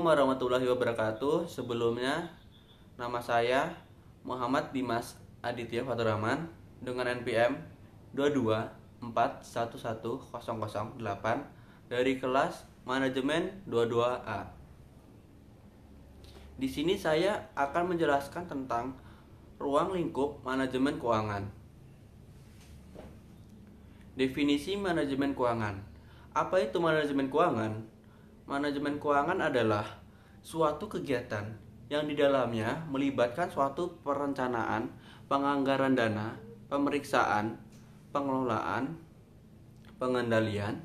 warahmatullahi wabarakatuh. Sebelumnya, nama saya Muhammad Dimas Aditya Faturrahman dengan NPM 224111008 dari kelas Manajemen 22A. Di sini saya akan menjelaskan tentang ruang lingkup manajemen keuangan. Definisi manajemen keuangan. Apa itu manajemen keuangan? Manajemen keuangan adalah suatu kegiatan yang di dalamnya melibatkan suatu perencanaan, penganggaran dana, pemeriksaan, pengelolaan, pengendalian,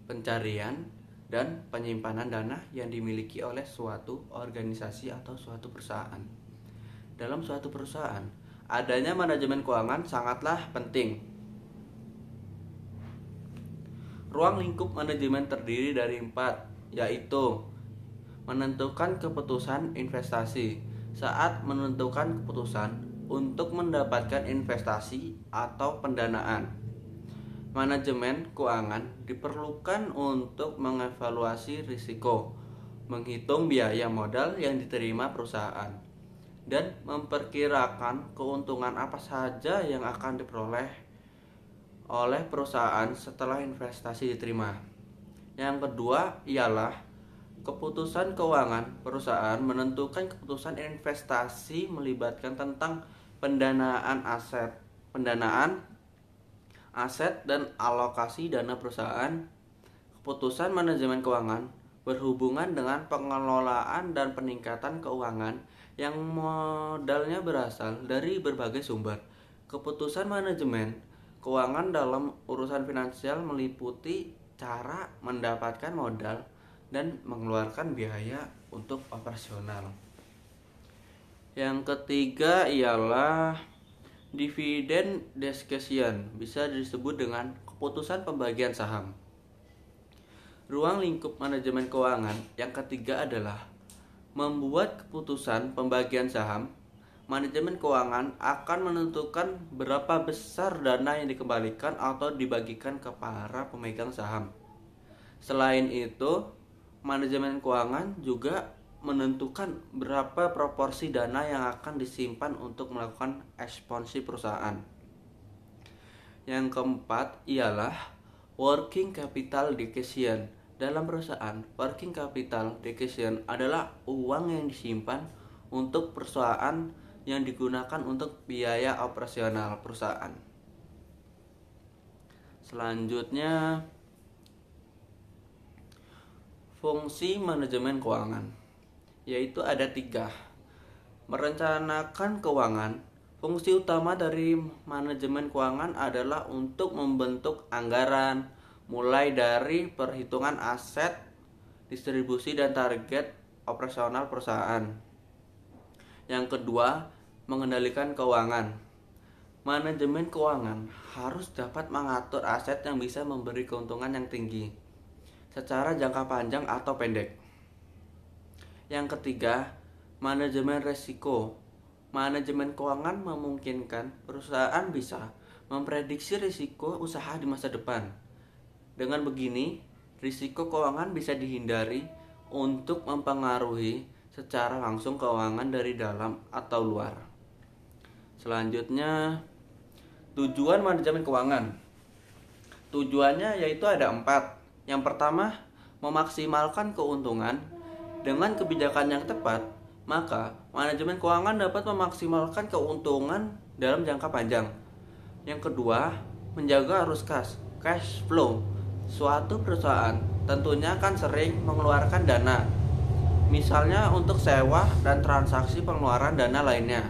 pencarian, dan penyimpanan dana yang dimiliki oleh suatu organisasi atau suatu perusahaan. Dalam suatu perusahaan, adanya manajemen keuangan sangatlah penting. Ruang lingkup manajemen terdiri dari 4, yaitu menentukan keputusan investasi. Saat menentukan keputusan untuk mendapatkan investasi atau pendanaan, manajemen keuangan diperlukan untuk mengevaluasi risiko, menghitung biaya modal yang diterima perusahaan, dan memperkirakan keuntungan apa saja yang akan diperoleh oleh perusahaan setelah investasi diterima. Yang kedua ialah keputusan keuangan. Perusahaan menentukan keputusan investasi melibatkan tentang pendanaan aset dan alokasi dana perusahaan. Keputusan manajemen keuangan berhubungan dengan pengelolaan dan peningkatan keuangan yang modalnya berasal dari berbagai sumber. Keputusan manajemen keuangan dalam urusan finansial meliputi cara mendapatkan modal dan mengeluarkan biaya untuk operasional. Yang ketiga ialah dividend discussion, bisa disebut dengan keputusan pembagian saham. Ruang lingkup manajemen keuangan yang ketiga adalah membuat keputusan pembagian saham. Manajemen keuangan akan menentukan berapa besar dana yang dikembalikan atau dibagikan ke para pemegang saham. Selain itu, manajemen keuangan juga menentukan berapa proporsi dana yang akan disimpan untuk melakukan ekspansi perusahaan. Yang keempat ialah working capital decision. Dalam perusahaan, working capital decision adalah uang yang disimpan untuk perusahaan yang digunakan untuk biaya operasional perusahaan. Selanjutnya, fungsi manajemen keuangan, yaitu ada 3. Merencanakan keuangan. Fungsi utama dari manajemen keuangan adalah untuk membentuk anggaran, mulai dari perhitungan aset, distribusi, dan target operasional perusahaan. Yang kedua, mengendalikan keuangan. Manajemen keuangan harus dapat mengatur aset yang bisa memberi keuntungan yang tinggi secara jangka panjang atau pendek. Yang ketiga, manajemen risiko. Manajemen keuangan memungkinkan perusahaan bisa memprediksi risiko usaha di masa depan. Dengan begini, risiko keuangan bisa dihindari untuk mempengaruhi secara langsung keuangan dari dalam atau luar. Selanjutnya, tujuan manajemen keuangan. Tujuannya yaitu ada 4. Yang pertama, memaksimalkan keuntungan. Dengan kebijakan yang tepat, maka manajemen keuangan dapat memaksimalkan keuntungan dalam jangka panjang. Yang kedua, menjaga arus cash flow. Suatu perusahaan tentunya akan sering mengeluarkan dana, misalnya untuk sewa dan transaksi pengeluaran dana lainnya.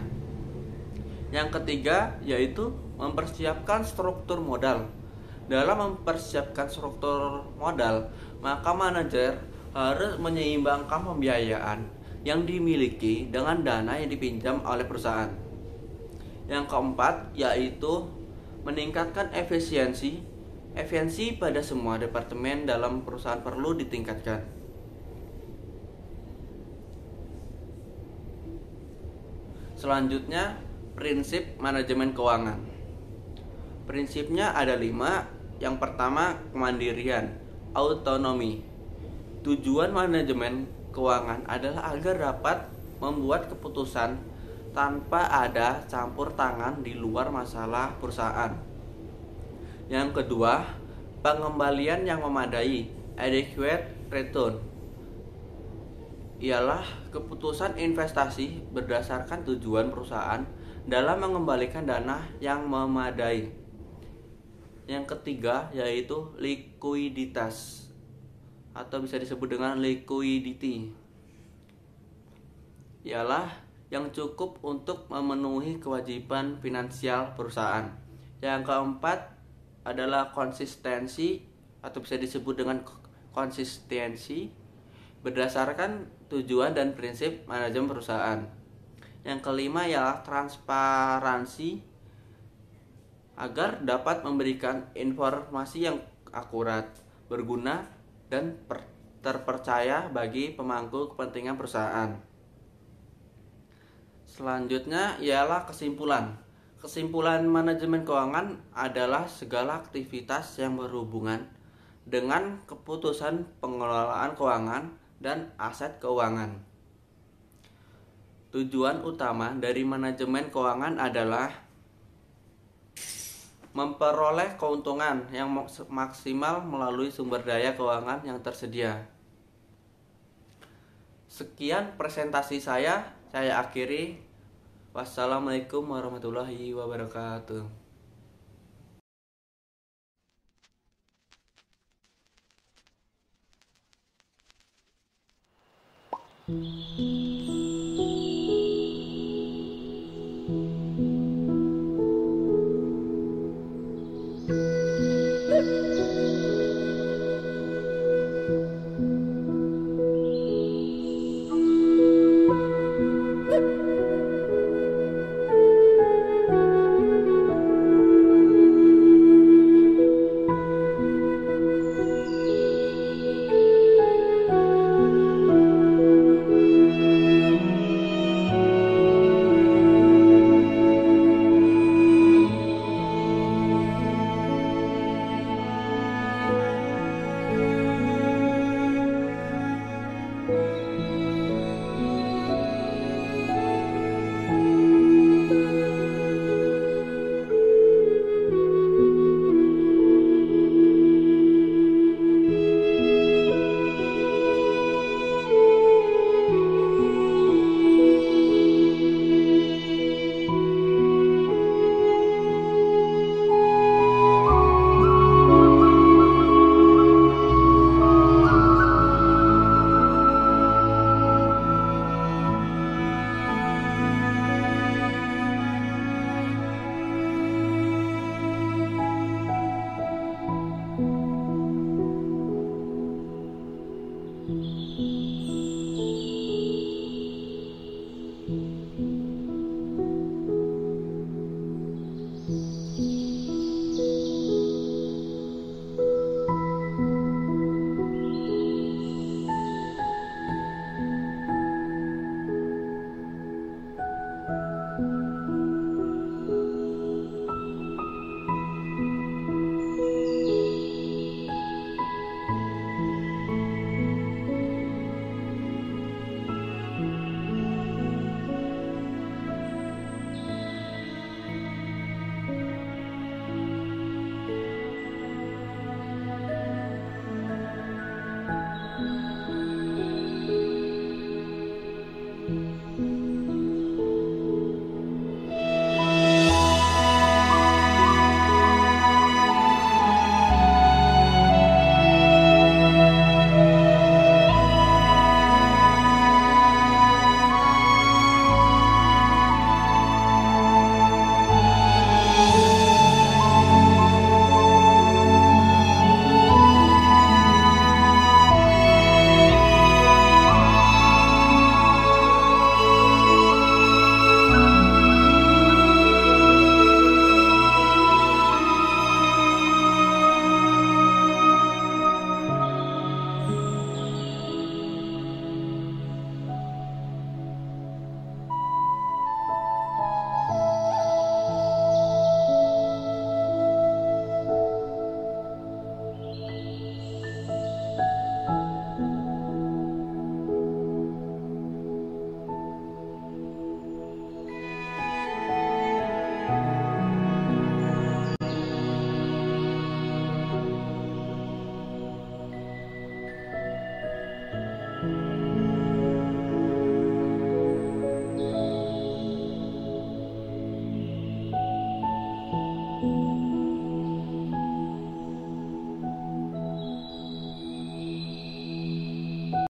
Yang ketiga yaitu mempersiapkan struktur modal. Dalam mempersiapkan struktur modal, maka manajer harus menyeimbangkan pembiayaan yang dimiliki dengan dana yang dipinjam oleh perusahaan. Yang keempat yaitu meningkatkan efisiensi. Efisiensi pada semua departemen dalam perusahaan perlu ditingkatkan. Selanjutnya, prinsip manajemen keuangan. Prinsipnya ada 5. Yang pertama, kemandirian, autonomi. Tujuan manajemen keuangan adalah agar dapat membuat keputusan tanpa ada campur tangan di luar masalah perusahaan. Yang kedua, pengembalian yang memadai, adequate return, ialah keputusan investasi berdasarkan tujuan perusahaan dalam mengembalikan dana yang memadai. Yang ketiga yaitu likuiditas atau bisa disebut dengan liquidity, ialah yang cukup untuk memenuhi kewajiban finansial perusahaan. Yang keempat adalah konsistensi atau bisa disebut dengan konsistensi berdasarkan tujuan dan prinsip manajemen perusahaan. Yang kelima ialah transparansi agar dapat memberikan informasi yang akurat, berguna, dan terpercaya bagi pemangku kepentingan perusahaan. Selanjutnya ialah kesimpulan. Kesimpulan manajemen keuangan adalah segala aktivitas yang berhubungan dengan keputusan pengelolaan keuangan dan aset keuangan. Tujuan utama dari manajemen keuangan adalah memperoleh keuntungan yang maksimal melalui sumber daya keuangan yang tersedia. Sekian presentasi saya akhiri. Wassalamualaikum warahmatullahi wabarakatuh.